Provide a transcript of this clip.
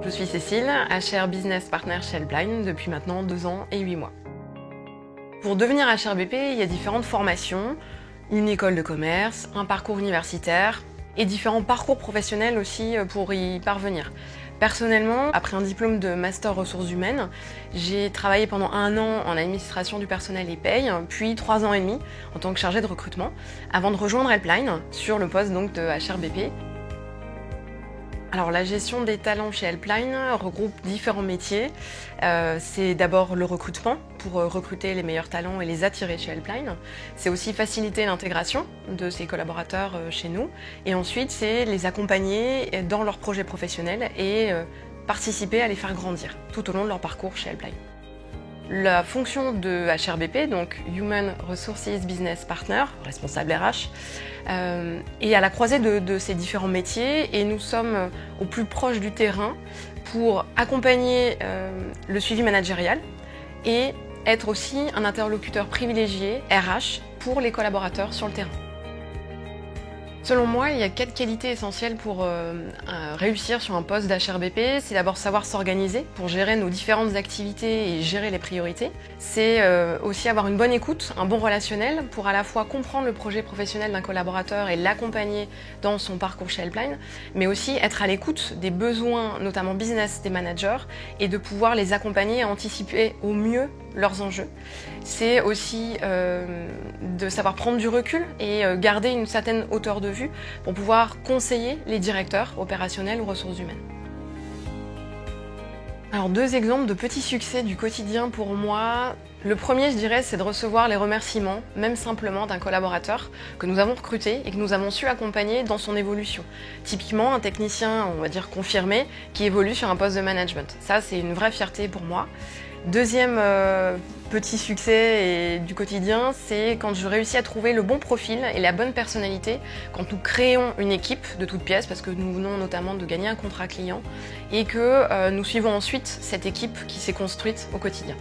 Je suis Cécile, HR Business Partner chez Helpline depuis maintenant 2 ans et 8 mois. Pour devenir HRBP, il y a différentes formations, une école de commerce, un parcours universitaire et différents parcours professionnels aussi pour y parvenir. Personnellement, après un diplôme de master ressources humaines, j'ai travaillé pendant 1 an en administration du personnel et paye, puis 3 ans et demi en tant que chargée de recrutement, avant de rejoindre Helpline sur le poste donc de HRBP. Alors la gestion des talents chez Helpline regroupe différents métiers. C'est d'abord le recrutement pour recruter les meilleurs talents et les attirer chez Helpline. C'est aussi faciliter l'intégration de ces collaborateurs chez nous. Et ensuite, c'est les accompagner dans leurs projets professionnels et participer à les faire grandir tout au long de leur parcours chez Helpline. La fonction de HRBP, donc Human Resources Business Partner, responsable RH, est à la croisée de ces différents métiers et nous sommes au plus proche du terrain pour accompagner le suivi managérial et être aussi un interlocuteur privilégié RH pour les collaborateurs sur le terrain. Selon moi, il y a 4 qualités essentielles pour réussir sur un poste d'HRBP. C'est d'abord savoir s'organiser pour gérer nos différentes activités et gérer les priorités. C'est aussi avoir une bonne écoute, un bon relationnel pour à la fois comprendre le projet professionnel d'un collaborateur et l'accompagner dans son parcours chez Helpline, mais aussi être à l'écoute des besoins, notamment business des managers, et de pouvoir les accompagner et anticiper au mieux leurs enjeux. C'est aussi de savoir prendre du recul et garder une certaine hauteur de vue pour pouvoir conseiller les directeurs opérationnels ou ressources humaines. Alors 2 exemples de petits succès du quotidien pour moi. Le premier, je dirais, c'est de recevoir les remerciements, même simplement, d'un collaborateur que nous avons recruté et que nous avons su accompagner dans son évolution. Typiquement, un technicien, on va dire confirmé, qui évolue sur un poste de management. Ça, c'est une vraie fierté pour moi. Deuxième petit succès du quotidien, c'est quand je réussis à trouver le bon profil et la bonne personnalité quand nous créons une équipe de toutes pièces, parce que nous venons notamment de gagner un contrat client, et que nous suivons ensuite cette équipe qui s'est construite au quotidien.